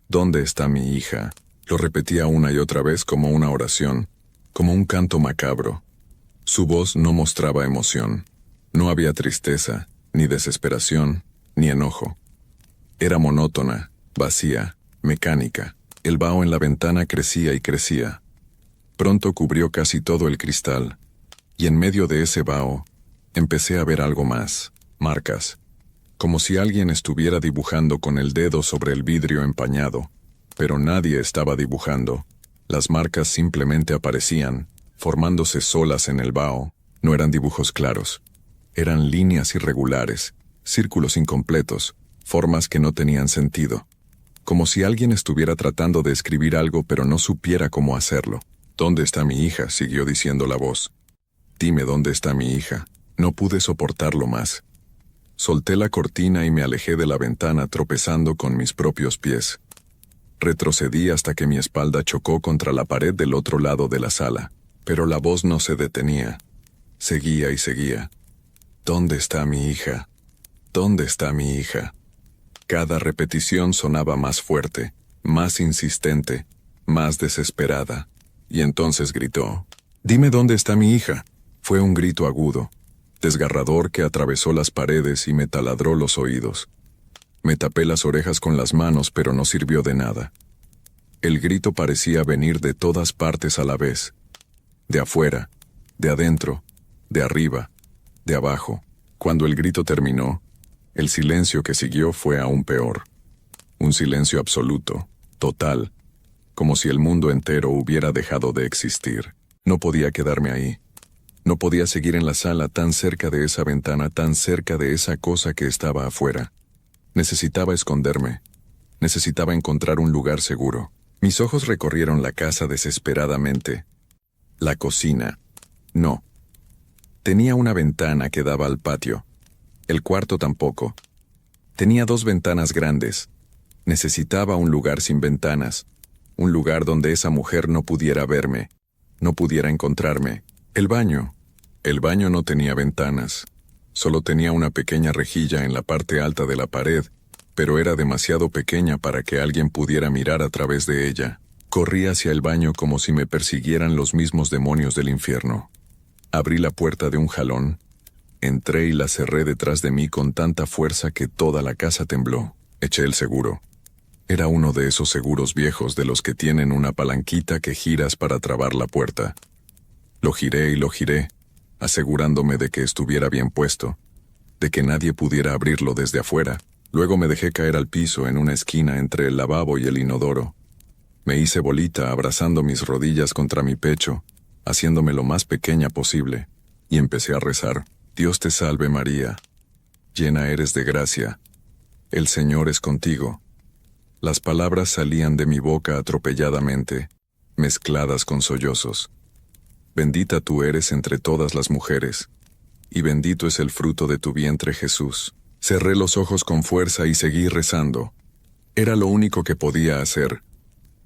¿Dónde está mi hija?», lo repetía una y otra vez como una oración, como un canto macabro. Su voz no mostraba emoción. No había tristeza, ni desesperación, ni enojo. Era monótona, vacía, mecánica. El vaho en la ventana crecía y crecía. Pronto cubrió casi todo el cristal, y en medio de ese vaho, empecé a ver algo más, marcas, como si alguien estuviera dibujando con el dedo sobre el vidrio empañado, pero nadie estaba dibujando. Las marcas simplemente aparecían, formándose solas en el vaho. No eran dibujos claros. Eran líneas irregulares, círculos incompletos, formas que no tenían sentido. Como si alguien estuviera tratando de escribir algo pero no supiera cómo hacerlo. «¿Dónde está mi hija?», siguió diciendo la voz. «Dime dónde está mi hija». No pude soportarlo más. Solté la cortina y me alejé de la ventana tropezando con mis propios pies. Retrocedí hasta que mi espalda chocó contra la pared del otro lado de la sala. Pero la voz no se detenía. Seguía y seguía. «¿Dónde está mi hija? ¿Dónde está mi hija?». Cada repetición sonaba más fuerte, más insistente, más desesperada. Y entonces gritó. «Dime dónde está mi hija». Fue un grito agudo, desgarrador que atravesó las paredes y me taladró los oídos. Me tapé las orejas con las manos, pero no sirvió de nada. El grito parecía venir de todas partes a la vez. De afuera, de adentro, de arriba, de abajo. Cuando el grito terminó, el silencio que siguió fue aún peor. Un silencio absoluto, total, como si el mundo entero hubiera dejado de existir. No podía quedarme ahí. No podía seguir en la sala tan cerca de esa ventana, tan cerca de esa cosa que estaba afuera. Necesitaba esconderme. Necesitaba encontrar un lugar seguro. Mis ojos recorrieron la casa desesperadamente. La cocina. No. Tenía una ventana que daba al patio. El cuarto tampoco. Tenía 2 ventanas grandes. Necesitaba un lugar sin ventanas. Un lugar donde esa mujer no pudiera verme. No pudiera encontrarme. El baño. El baño no tenía ventanas. Solo tenía una pequeña rejilla en la parte alta de la pared, pero era demasiado pequeña para que alguien pudiera mirar a través de ella. Corrí hacia el baño como si me persiguieran los mismos demonios del infierno. Abrí la puerta de un jalón. Entré y la cerré detrás de mí con tanta fuerza que toda la casa tembló. Eché el seguro. Era uno de esos seguros viejos de los que tienen una palanquita que giras para trabar la puerta. Lo giré y lo giré, asegurándome de que estuviera bien puesto, de que nadie pudiera abrirlo desde afuera. Luego me dejé caer al piso en una esquina entre el lavabo y el inodoro. Me hice bolita abrazando mis rodillas contra mi pecho, haciéndome lo más pequeña posible, y empecé a rezar. Dios te salve María, llena eres de gracia, el Señor es contigo. Las palabras salían de mi boca atropelladamente, mezcladas con sollozos. Bendita tú eres entre todas las mujeres, y bendito es el fruto de tu vientre Jesús. Cerré los ojos con fuerza y seguí rezando. Era lo único que podía hacer,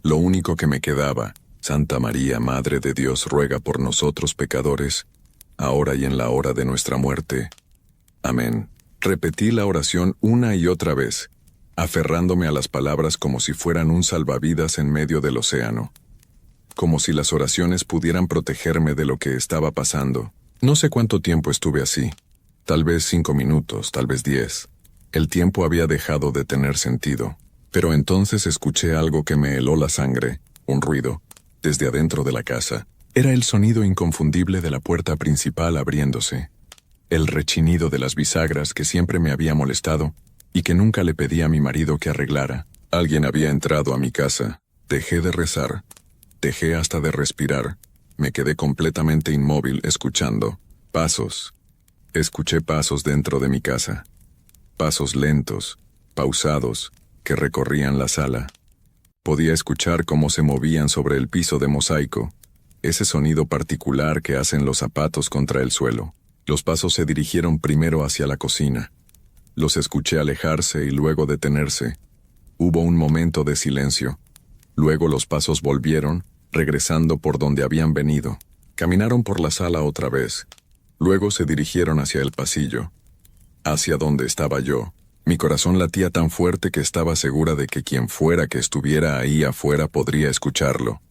lo único que me quedaba. Santa María, Madre de Dios, ruega por nosotros pecadores, ahora y en la hora de nuestra muerte. Amén. Repetí la oración una y otra vez, aferrándome a las palabras como si fueran un salvavidas en medio del océano. Como si las oraciones pudieran protegerme de lo que estaba pasando. No sé cuánto tiempo estuve así. Tal vez 5 minutos, tal vez 10. El tiempo había dejado de tener sentido. Pero entonces escuché algo que me heló la sangre, un ruido, desde adentro de la casa. Era el sonido inconfundible de la puerta principal abriéndose. El rechinido de las bisagras que siempre me había molestado y que nunca le pedí a mi marido que arreglara. Alguien había entrado a mi casa. Dejé de rezar. Dejé hasta de respirar. Me quedé completamente inmóvil escuchando. Pasos. Escuché pasos dentro de mi casa. Pasos lentos, pausados, que recorrían la sala. Podía escuchar cómo se movían sobre el piso de mosaico, ese sonido particular que hacen los zapatos contra el suelo. Los pasos se dirigieron primero hacia la cocina. Los escuché alejarse y luego detenerse. Hubo un momento de silencio. Luego los pasos volvieron, regresando por donde habían venido. Caminaron por la sala otra vez. Luego se dirigieron hacia el pasillo, hacia donde estaba yo. Mi corazón latía tan fuerte que estaba segura de que quien fuera que estuviera ahí afuera podría escucharlo.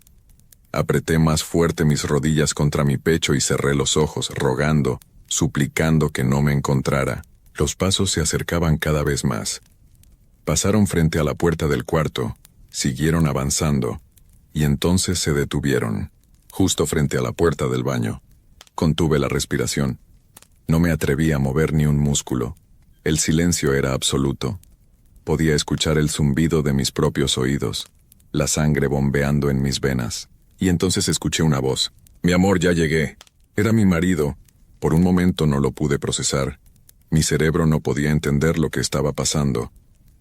Apreté más fuerte mis rodillas contra mi pecho y cerré los ojos, rogando, suplicando que no me encontrara. Los pasos se acercaban cada vez más. Pasaron frente a la puerta del cuarto, siguieron avanzando, y entonces se detuvieron, justo frente a la puerta del baño. Contuve la respiración. No me atreví a mover ni un músculo. El silencio era absoluto. Podía escuchar el zumbido de mis propios oídos, la sangre bombeando en mis venas. Y entonces escuché una voz. «Mi amor, ya llegué». Era mi marido. Por un momento no lo pude procesar. Mi cerebro no podía entender lo que estaba pasando.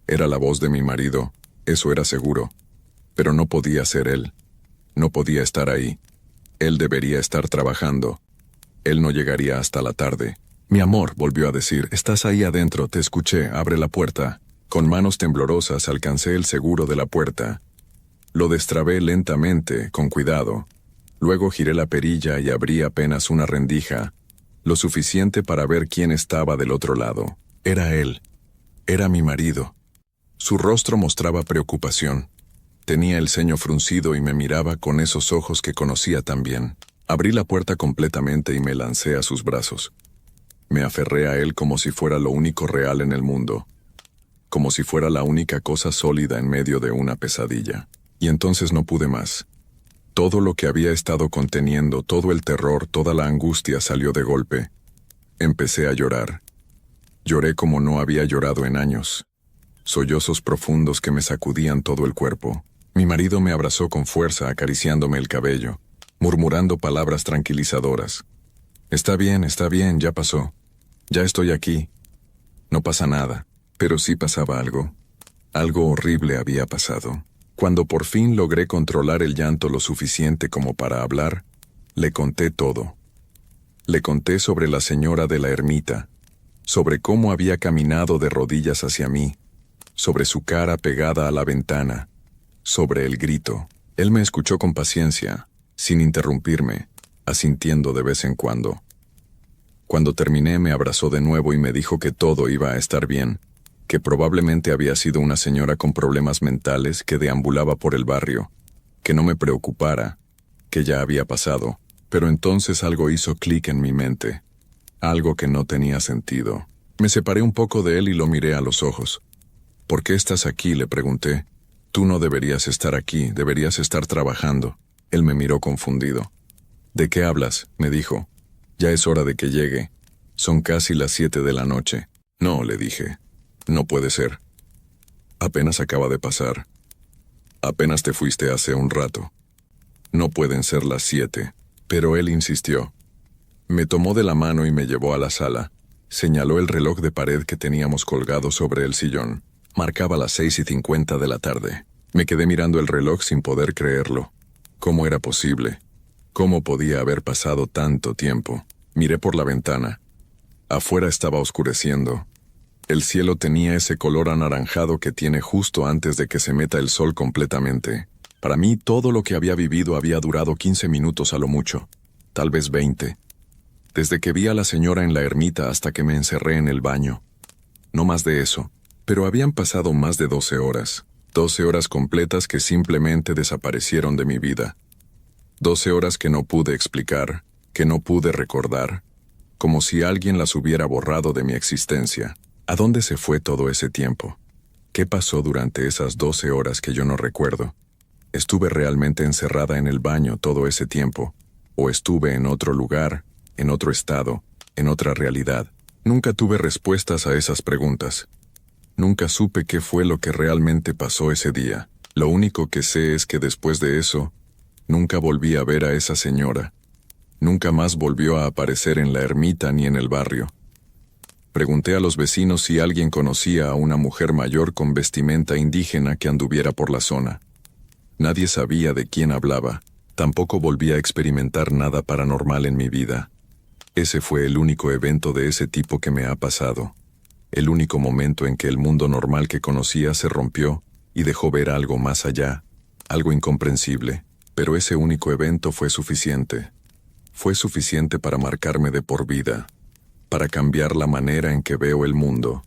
Era la voz de mi marido, eso era seguro. Pero no podía ser él. No podía estar ahí. Él debería estar trabajando. Él no llegaría hasta la tarde. «Mi amor», volvió a decir, «estás ahí adentro, te escuché, abre la puerta». Con manos temblorosas alcancé el seguro de la puerta. Lo destrabé lentamente, con cuidado. Luego giré la perilla y abrí apenas una rendija, lo suficiente para ver quién estaba del otro lado. Era él. Era mi marido. Su rostro mostraba preocupación. Tenía el ceño fruncido y me miraba con esos ojos que conocía tan bien. Abrí la puerta completamente y me lancé a sus brazos. Me aferré a él como si fuera lo único real en el mundo, como si fuera la única cosa sólida en medio de una pesadilla. Y entonces no pude más. Todo lo que había estado conteniendo, todo el terror, toda la angustia salió de golpe. Empecé a llorar. Lloré como no había llorado en años. Sollozos profundos que me sacudían todo el cuerpo. Mi marido me abrazó con fuerza, acariciándome el cabello, murmurando palabras tranquilizadoras. Está bien, ya pasó. Ya estoy aquí. No pasa nada. Pero sí pasaba algo. Algo horrible había pasado. Cuando por fin logré controlar el llanto lo suficiente como para hablar, le conté todo. Le conté sobre la señora de la ermita, sobre cómo había caminado de rodillas hacia mí, sobre su cara pegada a la ventana, sobre el grito. Él me escuchó con paciencia, sin interrumpirme, asintiendo de vez en cuando. Cuando terminé me abrazó de nuevo y me dijo que todo iba a estar bien, que probablemente había sido una señora con problemas mentales que deambulaba por el barrio, que no me preocupara, que ya había pasado, pero entonces algo hizo clic en mi mente, algo que no tenía sentido. Me separé un poco de él y lo miré a los ojos. ¿Por qué estás aquí?, le pregunté. Tú no deberías estar aquí, deberías estar trabajando. Él me miró confundido. ¿De qué hablas?, me dijo. Ya es hora de que llegue. Son casi las 7 de la noche. No, le dije. No puede ser. Apenas acaba de pasar. Apenas te fuiste hace un rato. No pueden ser las 7. Pero él insistió. Me tomó de la mano y me llevó a la sala. Señaló el reloj de pared que teníamos colgado sobre el sillón. Marcaba las 6:50 de la tarde. Me quedé mirando el reloj sin poder creerlo. ¿Cómo era posible? ¿Cómo podía haber pasado tanto tiempo? Miré por la ventana. Afuera estaba oscureciendo. El cielo tenía ese color anaranjado que tiene justo antes de que se meta el sol completamente. Para mí, todo lo que había vivido había durado 15 minutos a lo mucho, tal vez 20. Desde que vi a la señora en la ermita hasta que me encerré en el baño. No más de eso, pero habían pasado más de 12 horas. 12 horas completas que simplemente desaparecieron de mi vida. 12 horas que no pude explicar, que no pude recordar, como si alguien las hubiera borrado de mi existencia. ¿A dónde se fue todo ese tiempo? ¿Qué pasó durante esas 12 horas que yo no recuerdo? ¿Estuve realmente encerrada en el baño todo ese tiempo? ¿O estuve en otro lugar, en otro estado, en otra realidad? Nunca tuve respuestas a esas preguntas. Nunca supe qué fue lo que realmente pasó ese día. Lo único que sé es que después de eso, nunca volví a ver a esa señora. Nunca más volvió a aparecer en la ermita ni en el barrio. Pregunté a los vecinos si alguien conocía a una mujer mayor con vestimenta indígena que anduviera por la zona. Nadie sabía de quién hablaba. Tampoco volví a experimentar nada paranormal en mi vida. Ese fue el único evento de ese tipo que me ha pasado. El único momento en que el mundo normal que conocía se rompió y dejó ver algo más allá, algo incomprensible. Pero ese único evento fue suficiente. Fue suficiente para marcarme de por vida, para cambiar la manera en que veo el mundo,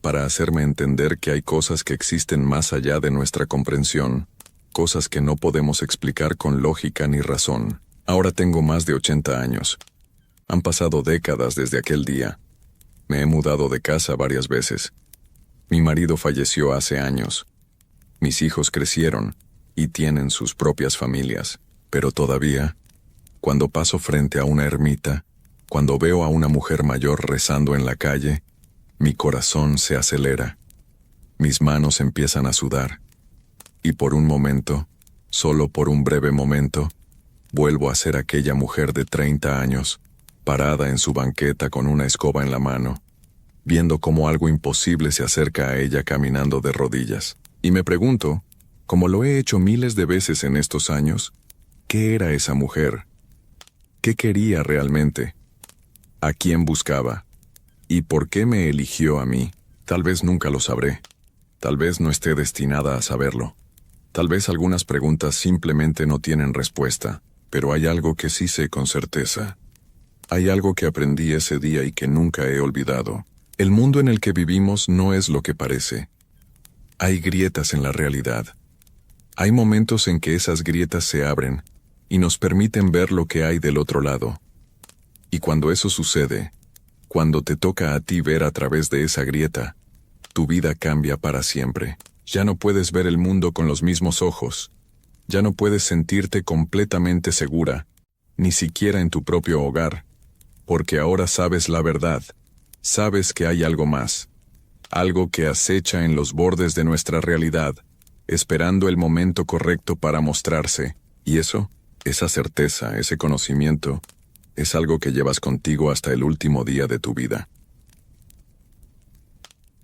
para hacerme entender que hay cosas que existen más allá de nuestra comprensión, cosas que no podemos explicar con lógica ni razón. Ahora tengo más de 80 años. Han pasado décadas desde aquel día. Me he mudado de casa varias veces. Mi marido falleció hace años. Mis hijos crecieron y tienen sus propias familias. Pero todavía, cuando paso frente a una ermita, cuando veo a una mujer mayor rezando en la calle, mi corazón se acelera. Mis manos empiezan a sudar. Y por un momento, solo por un breve momento, vuelvo a ser aquella mujer de 30 años, parada en su banqueta con una escoba en la mano, viendo cómo algo imposible se acerca a ella caminando de rodillas. Y me pregunto, como lo he hecho miles de veces en estos años, ¿qué era esa mujer? ¿Qué quería realmente? ¿A quién buscaba? ¿Y por qué me eligió a mí? Tal vez nunca lo sabré. Tal vez no esté destinada a saberlo. Tal vez algunas preguntas simplemente no tienen respuesta, pero hay algo que sí sé con certeza. Hay algo que aprendí ese día y que nunca he olvidado. El mundo en el que vivimos no es lo que parece. Hay grietas en la realidad. Hay momentos en que esas grietas se abren y nos permiten ver lo que hay del otro lado. Y cuando eso sucede, cuando te toca a ti ver a través de esa grieta, tu vida cambia para siempre. Ya no puedes ver el mundo con los mismos ojos. Ya no puedes sentirte completamente segura, ni siquiera en tu propio hogar, porque ahora sabes la verdad. Sabes que hay algo más, algo que acecha en los bordes de nuestra realidad, esperando el momento correcto para mostrarse. Y eso, esa certeza, ese conocimiento, es algo que llevas contigo hasta el último día de tu vida.